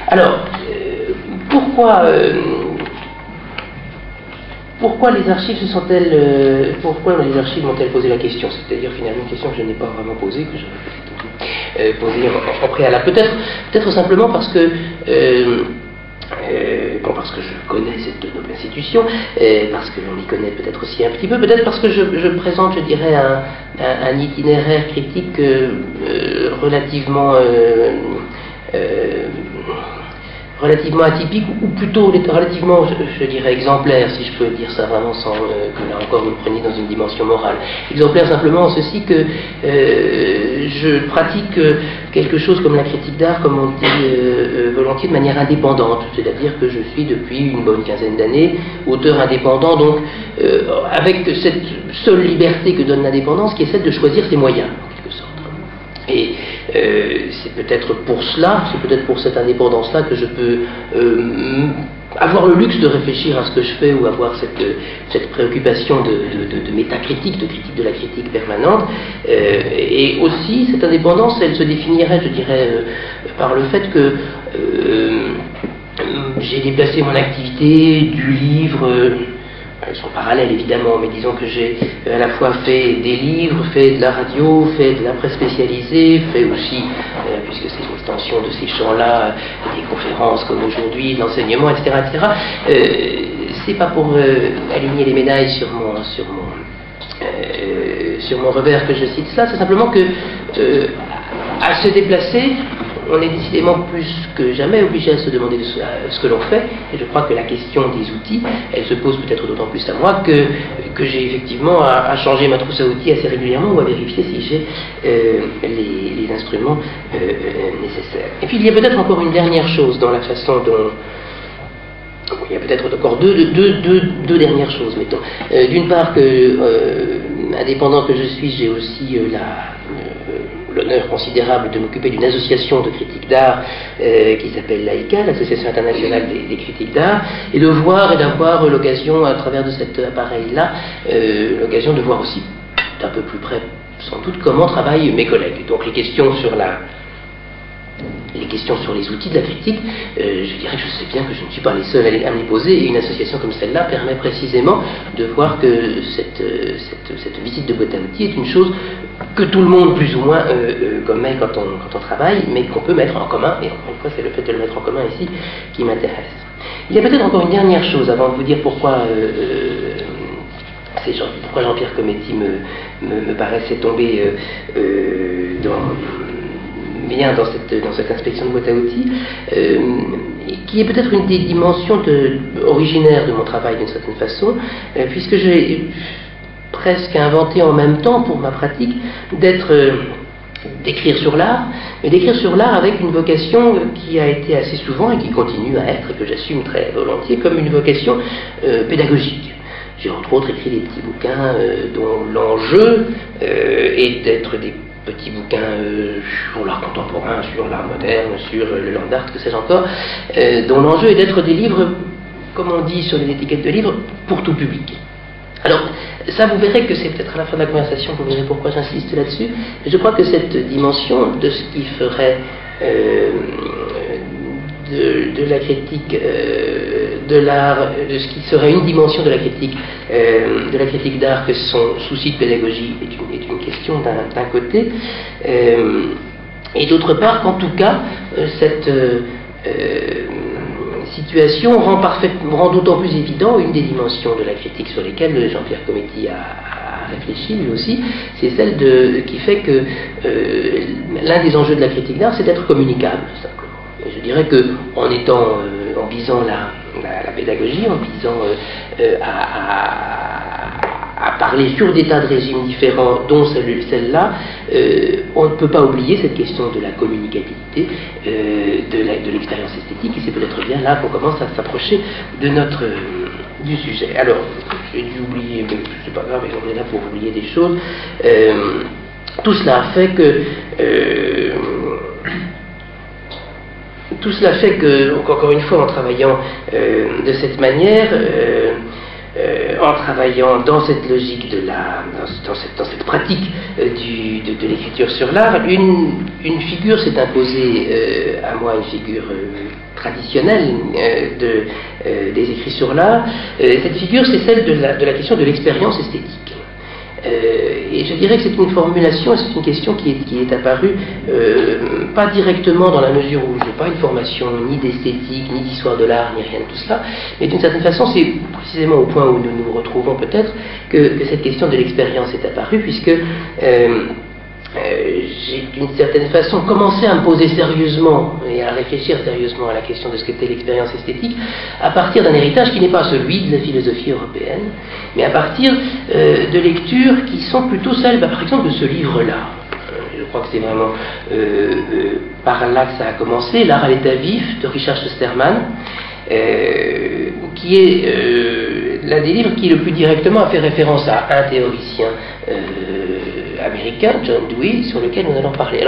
Alors, pourquoi les archives se sont-elles... pourquoi les archives m'ont-elles posé la question? C'est-à-dire finalement une question que je n'ai pas vraiment posée, que j'aurais peut-être posée en préalable. Peut-être simplement parce que... parce que je connais cette noble institution, parce que l'on y connaît peut-être aussi un petit peu, peut-être parce que je présente, je dirais, un itinéraire critique relativement atypique, ou plutôt relativement, je dirais, exemplaire, si je peux dire ça vraiment sans que là encore vous le preniez dans une dimension morale. Exemplaire simplement en ceci que je pratique quelque chose comme la critique d'art, comme on dit volontiers, de manière indépendante, c'est-à-dire que je suis depuis une bonne quinzaine d'années auteur indépendant, donc avec cette seule liberté que donne l'indépendance, qui est celle de choisir ses moyens, en quelque sorte. Et c'est peut-être pour cela, c'est peut-être pour cette indépendance-là que je peux avoir le luxe de réfléchir à ce que je fais, ou avoir cette préoccupation de métacritique, de critique de la critique permanente. Et aussi, cette indépendance, elle se définirait, je dirais, par le fait que j'ai déplacé mon activité du livre... Elles sont parallèles évidemment, mais disons que j'ai à la fois fait des livres, fait de la radio, fait de la presse spécialisée, fait aussi, puisque c'est une extension de ces champs-là, des conférences comme aujourd'hui, de l'enseignement, etc. C'est pas pour aligner les médailles sur mon revers que je cite cela, c'est simplement que à se déplacer, on est décidément plus que jamais obligé à se demander ce que l'on fait, et je crois que la question des outils, elle se pose peut-être d'autant plus à moi que j'ai effectivement à changer ma trousse à outils assez régulièrement, ou à vérifier si j'ai les instruments nécessaires. Et puis il y a peut-être encore une dernière chose dans la façon dont... Il y a peut-être encore deux dernières choses, mettons. D'une part, indépendant que je suis, j'ai aussi l'honneur considérable de m'occuper d'une association de critiques d'art qui s'appelle l'AICA, l'Association internationale des critiques d'art, et de voir et d'avoir l'occasion, à travers de cet appareil-là, l'occasion de voir aussi d'un peu plus près, sans doute, comment travaillent mes collègues. Donc les questions sur les outils de la critique, je dirais que je sais bien que je ne suis pas les seuls à me les poser, et une association comme celle-là permet précisément de voir que cette visite de boîte à outils est une chose que tout le monde plus ou moins commet quand on travaille, mais qu'on peut mettre en commun, et encore une fois c'est le fait de le mettre en commun ici qui m'intéresse. Il y a peut-être encore une dernière chose avant de vous dire pourquoi Jean-Pierre Cometti me paraissait tomber bien dans cette inspection de boîte à outils, qui est peut-être une des dimensions originaires de mon travail d'une certaine façon, puisque j'ai presque inventé en même temps pour ma pratique d'écrire sur l'art, mais d'écrire sur l'art avec une vocation qui a été assez souvent et qui continue à être, et que j'assume très volontiers, comme une vocation pédagogique. J'ai entre autres écrit des petits bouquins dont l'enjeu est d'être des petits bouquins sur l'art contemporain, sur l'art moderne, sur le land art, que sais-je encore, dont l'enjeu est d'être des livres, comme on dit sur les étiquettes de livres, pour tout public. Alors, ça vous verrez que c'est peut-être à la fin de la conversation, vous verrez pourquoi j'insiste là-dessus. Je crois que cette dimension de ce qui ferait de la critique de l'art, de ce qui serait une dimension de la critique d'art, que son souci de pédagogie est une question d'un côté, et d'autre part qu'en tout cas cette situation rend d'autant plus évident une des dimensions de la critique sur lesquelles Jean-Pierre Cometti a réfléchi lui aussi, c'est celle qui fait que l'un des enjeux de la critique d'art, c'est d'être communicable, simplement. Et je dirais que en visant la pédagogie, en visant à parler sur des tas de régimes différents, dont celle-là, on ne peut pas oublier cette question de la communicabilité, de l'expérience esthétique, et c'est peut-être bien là qu'on commence à s'approcher du sujet. Alors, j'ai dû oublier, mais c'est pas grave, on est là pour oublier des choses. Tout cela fait que, encore une fois, en travaillant de cette manière, en travaillant dans cette logique dans cette pratique de l'écriture sur l'art, une figure s'est imposée à moi, une figure traditionnelle des écrits sur l'art. Cette figure, c'est celle de la question de l'expérience esthétique. Et je dirais que c'est une formulation, c'est une question qui est apparue pas directement dans la mesure où je n'ai pas une formation ni d'esthétique, ni d'histoire de l'art, ni rien de tout cela, mais d'une certaine façon c'est précisément au point où nous nous retrouvons peut-être que cette question de l'expérience est apparue, puisque j'ai d'une certaine façon commencé à me poser sérieusement et à réfléchir sérieusement à la question de ce qu'était l'expérience esthétique à partir d'un héritage qui n'est pas celui de la philosophie européenne, mais à partir de lectures qui sont plutôt celles, par exemple, de ce livre-là. Je crois que c'est vraiment par là que ça a commencé, L'art à l'état vif de Richard Schusterman, qui est l'un des livres qui le plus directement a fait référence à un théoricien américain, John Dewey, sur lequel nous allons parler. Alors,